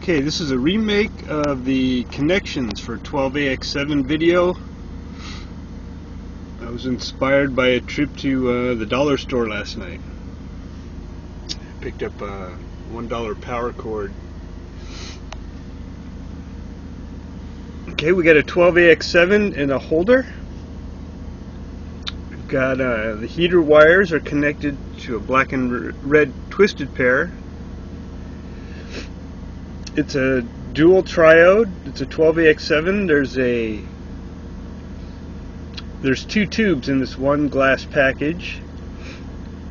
Okay, this is a remake of the connections for 12AX7 video. I was inspired by a trip to the dollar store last night. I picked up a $1 power cord. Okay, we got a 12AX7 in a holder. We've got the heater wires are connected to a black and red twisted pair. It's a dual triode. It's a 12AX7. There's two tubes in this one glass package.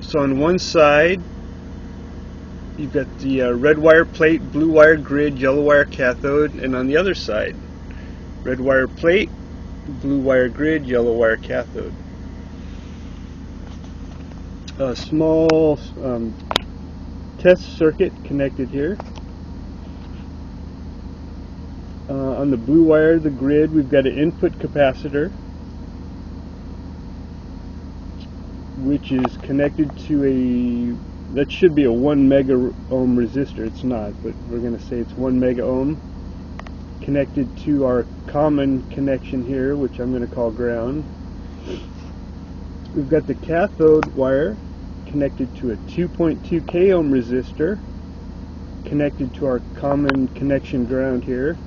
So on one side you've got the red wire plate, blue wire grid, yellow wire cathode, and on the other side red wire plate, blue wire grid, yellow wire cathode. A small test circuit connected here. On the blue wire, the grid, we've got an input capacitor, which is connected to that should be a 1 mega ohm resistor. It's not, but we're going to say it's 1 mega ohm, connected to our common connection here, which I'm going to call ground. We've got the cathode wire connected to a 2.2 k ohm resistor, connected to our common connection ground here.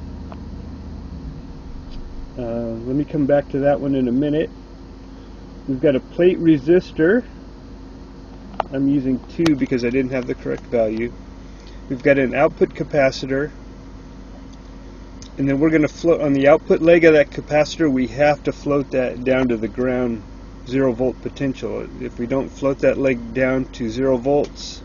Let me come back to that one in a minute. We've got a plate resistor. I'm using 2 because I didn't have the correct value. We've got an output capacitor, and then we're going to float on the output leg of that capacitor. We have to float that down to the ground 0 volt potential. If we don't float that leg down to 0 volts,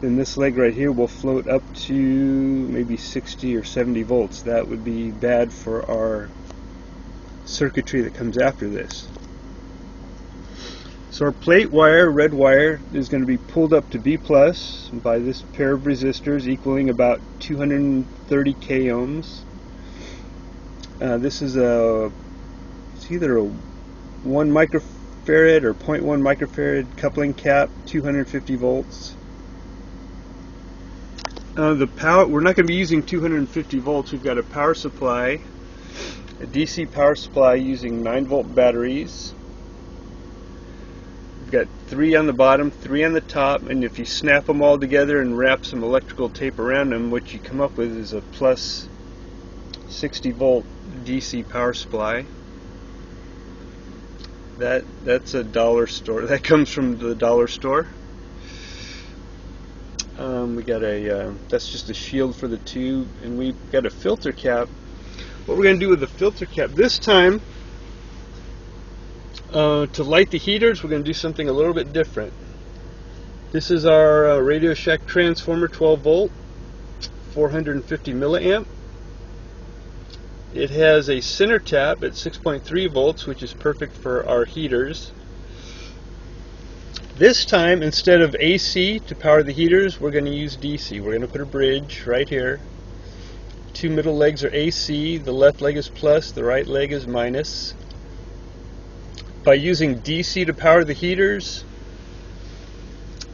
then this leg right here will float up to maybe 60 or 70 volts. That would be bad for our circuitry that comes after this. So our plate wire, red wire, is going to be pulled up to B plus by this pair of resistors equaling about 230 k ohms. This is it's either a 1 microfarad or 0.1 microfarad coupling cap, 250 volts. The power, we're not going to be using 250 volts. We've got a power supply, a DC power supply using 9 volt batteries. We've got 3 on the bottom, 3 on the top, and if you snap them all together and wrap some electrical tape around them, what you come up with is a plus 60 volt DC power supply. That's a dollar store. That comes from the dollar store. We got that's just a shield for the tube, and we've got a filter cap. What we're going to do with the filter cap this time, to light the heaters, we're going to do something a little bit different. This is our Radio Shack transformer, 12 volt, 450 milliamp. It has a center tap at 6.3 volts, which is perfect for our heaters. This time, instead of AC to power the heaters, we're going to use DC. We're going to put a bridge right here. 2 middle legs are AC, the left leg is plus, the right leg is minus. By using DC to power the heaters,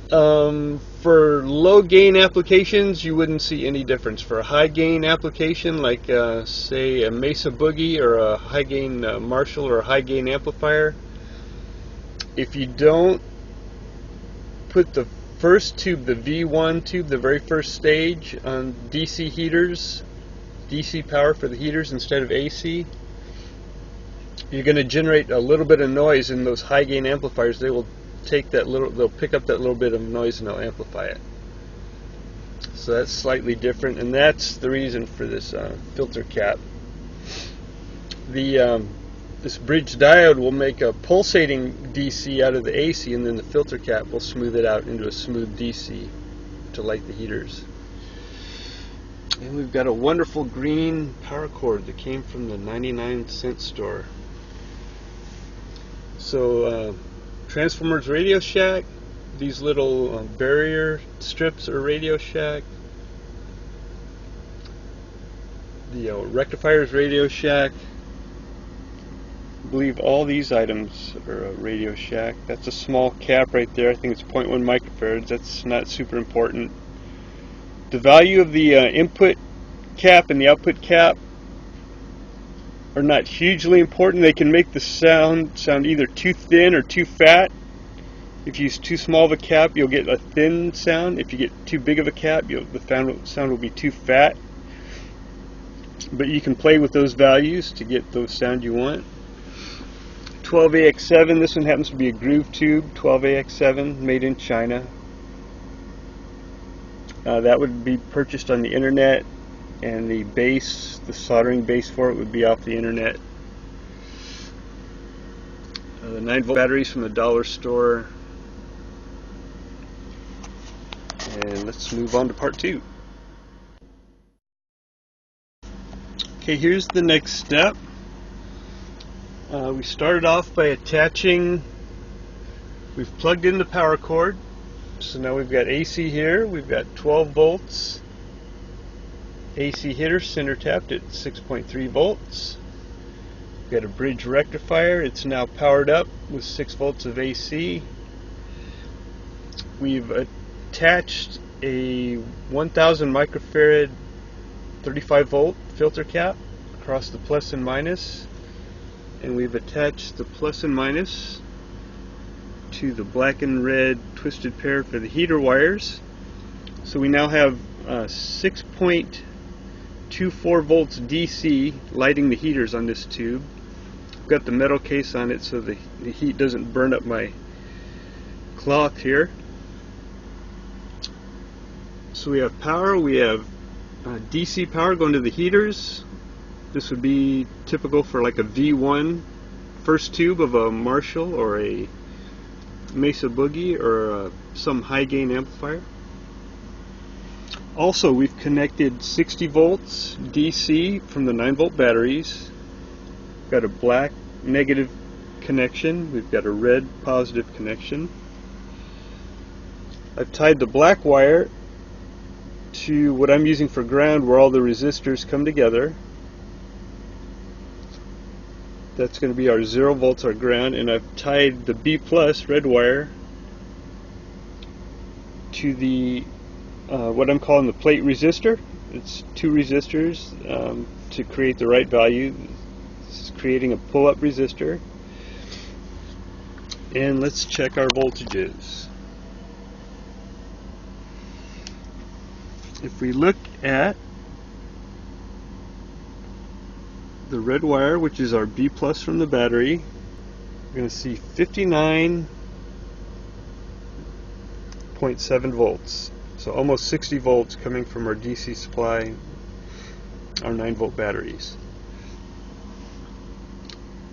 for low gain applications you wouldn't see any difference. For a high gain application like say a Mesa Boogie or a high gain Marshall or a high gain amplifier, if you don't put the first tube, the V1 tube, the very first stage, on DC heaters, DC power for the heaters instead of AC, you're going to generate a little bit of noise in those high gain amplifiers. They will take that little, they'll pick up that little bit of noise and they'll amplify it. So that's slightly different, and that's the reason for this filter cap. This bridge diode will make a pulsating DC out of the AC, and then the filter cap will smooth it out into a smooth DC to light the heaters. And we've got a wonderful green power cord that came from the 99-cent store. So transformers, Radio Shack. These little barrier strips are Radio Shack. The rectifiers, Radio Shack. I believe all these items are Radio Shack. That's a small cap right there. I think it's 0.1 microfarads. That's not super important. The value of the input cap and the output cap are not hugely important. They can make the sound either too thin or too fat. If you use too small of a cap, you'll get a thin sound. If you get too big of a cap, the sound will be too fat. But you can play with those values to get those sound you want. 12AX7, this one happens to be a groove tube, 12AX7, made in China. That would be purchased on the internet, and the base, the soldering base for it, would be off the internet. The 9-volt batteries from the dollar store. And let's move on to part 2. Okay, here's the next step. We started off by attaching, we've plugged in the power cord. So now we've got AC here, we've got 12 volts. AC hitter center tapped at 6.3 volts. We've got a bridge rectifier, it's now powered up with 6 volts of AC. We've attached a 1000 microfarad 35 volt filter cap across the plus and minus, and we've attached the plus and minus to the black and red twisted pair for the heater wires. So we now have 6.24 volts DC lighting the heaters on this tube. I've got the metal case on it so the heat doesn't burn up my cloth here. So we have power, we have DC power going to the heaters. This would be typical for like a V1 first tube of a Marshall or a Mesa Boogie or some high gain amplifier. Also, we've connected 60 volts DC from the 9-volt batteries. We've got a black negative connection, we've got a red positive connection. I've tied the black wire to what I'm using for ground, where all the resistors come together. That's going to be our 0 volts, our ground, and I've tied the B plus red wire to the what I'm calling the plate resistor. It's 2 resistors to create the right value. This is creating a pull-up resistor. And let's check our voltages. If we look at the red wire, which is our B plus from the battery, we're going to see 59.7 volts. So almost 60 volts coming from our DC supply, our 9-volt batteries.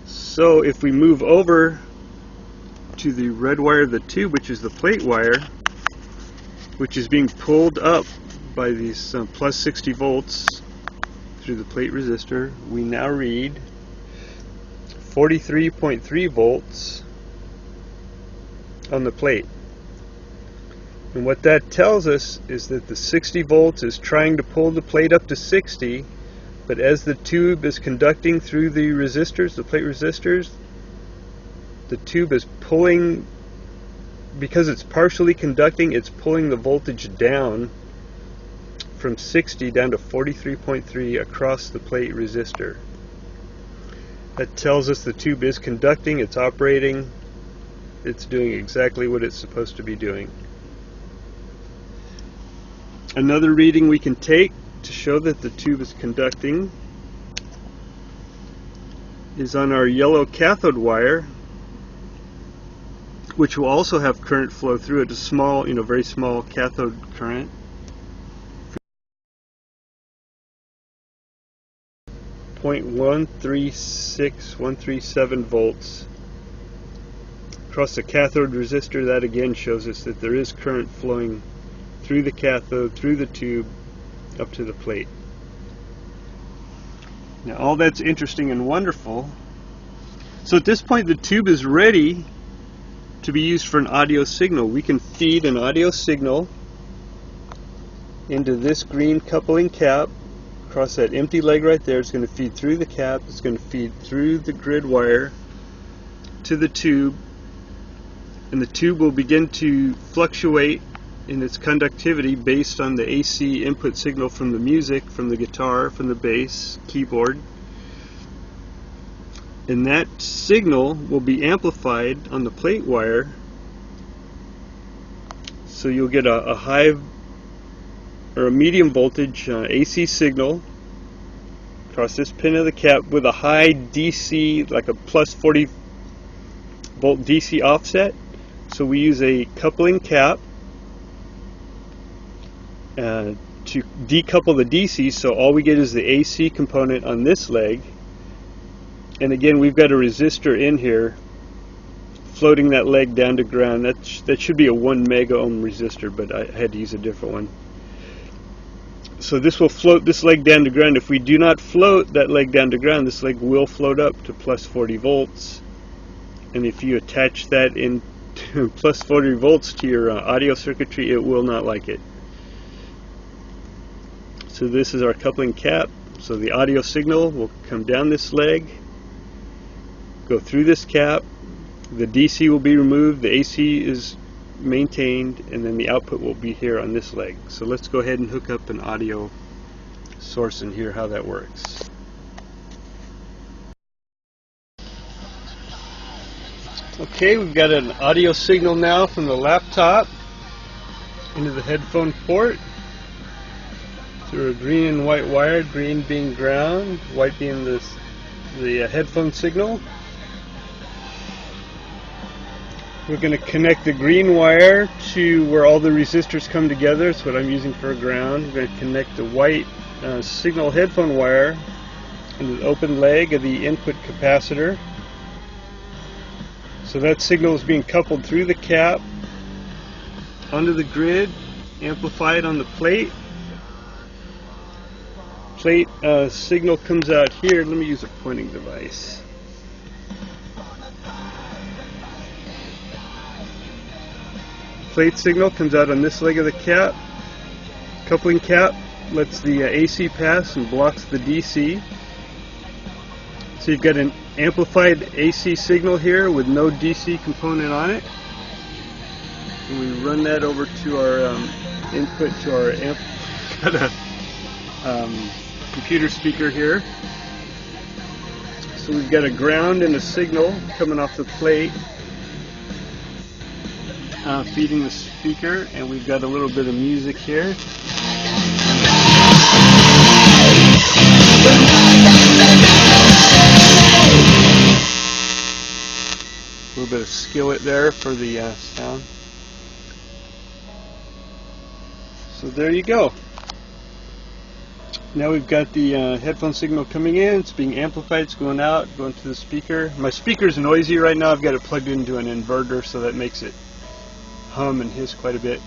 So if we move over to the red wire of the tube, which is the plate wire, which is being pulled up by these plus 60 volts through the plate resistor, we now read 43.3 volts on the plate. And what that tells us is that the 60 volts is trying to pull the plate up to 60, but as the tube is conducting through the resistors, the plate resistors, the tube is pulling, because it's partially conducting, it's pulling the voltage down from 60 down to 43.3 across the plate resistor. That tells us the tube is conducting, it's operating, it's doing exactly what it's supposed to be doing. Another reading we can take to show that the tube is conducting is on our yellow cathode wire, which will also have current flow through it, a small, very small cathode current. 0.136137 volts across the cathode resistor. That again shows us that there is current flowing through the cathode, through the tube, up to the plate. Now all that's interesting and wonderful. So at this point the tube is ready to be used for an audio signal. We can feed an audio signal into this green coupling cap. Across that empty leg right there, it's going to feed through the cap, it's going to feed through the grid wire to the tube, and the tube will begin to fluctuate in its conductivity based on the AC input signal from the music, from the guitar, from the bass, keyboard. And that signal will be amplified on the plate wire, so you'll get a high or a medium voltage AC signal across this pin of the cap with a high DC, like a plus 40 volt DC offset. So we use a coupling cap to decouple the DC, so all we get is the AC component on this leg. And again, we've got a resistor in here floating that leg down to ground. That should be a 1 mega ohm resistor, but I had to use a different one. So this will float this leg down to ground. If we do not float that leg down to ground, this leg will float up to plus 40 volts. And if you attach that in to plus 40 volts to your audio circuitry, it will not like it. So this is our coupling cap. So the audio signal will come down this leg, go through this cap, the DC will be removed, the AC is maintained, and then the output will be here on this leg. So let's go ahead and hook up an audio source and hear how that works. Okay, we've got an audio signal now from the laptop into the headphone port through a green and white wire, green being ground, white being the headphone signal. We're going to connect the green wire to where all the resistors come together. That's what I'm using for a ground. We're going to connect the white signal headphone wire into the open leg of the input capacitor. So that signal is being coupled through the cap onto the grid, amplified on the plate. Plate signal comes out here. Let me use a pointing device. Plate signal comes out on this leg of the cap. Coupling cap lets the AC pass and blocks the DC. So you've got an amplified AC signal here with no DC component on it. And we run that over to our input to our amp. Got a computer speaker here. So we've got a ground and a signal coming off the plate, feeding the speaker, and we've got a little bit of music here. A little bit of skillet there for the sound. So there you go. Now we've got the headphone signal coming in, it's being amplified, it's going out, going to the speaker. My speaker's noisy right now. I've got it plugged into an inverter, so that makes it hum and hiss quite a bit.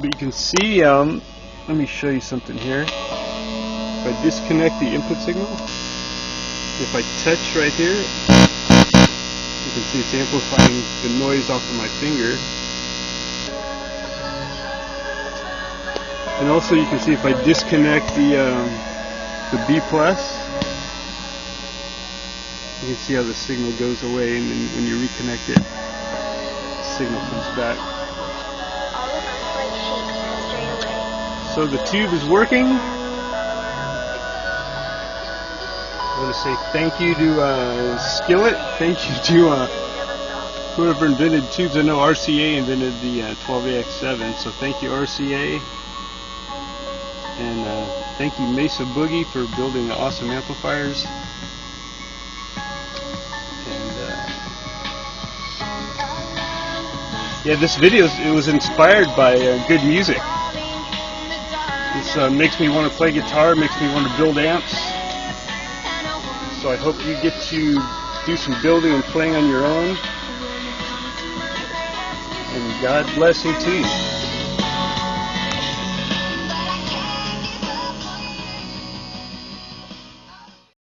But you can see, let me show you something here. If I disconnect the input signal, if I touch right here, you can see it's amplifying the noise off of my finger. And also you can see if I disconnect the B+, you can see how the signal goes away, and then when you reconnect it, signal comes back. So the tube is working. I want to say thank you to Skillet. Thank you to whoever invented tubes. I know RCA invented the 12AX7, so thank you RCA. And thank you Mesa Boogie for building the awesome amplifiers. Yeah, this video, it was inspired by good music. This makes me want to play guitar, makes me want to build amps. So I hope you get to do some building and playing on your own. And God blessing to you.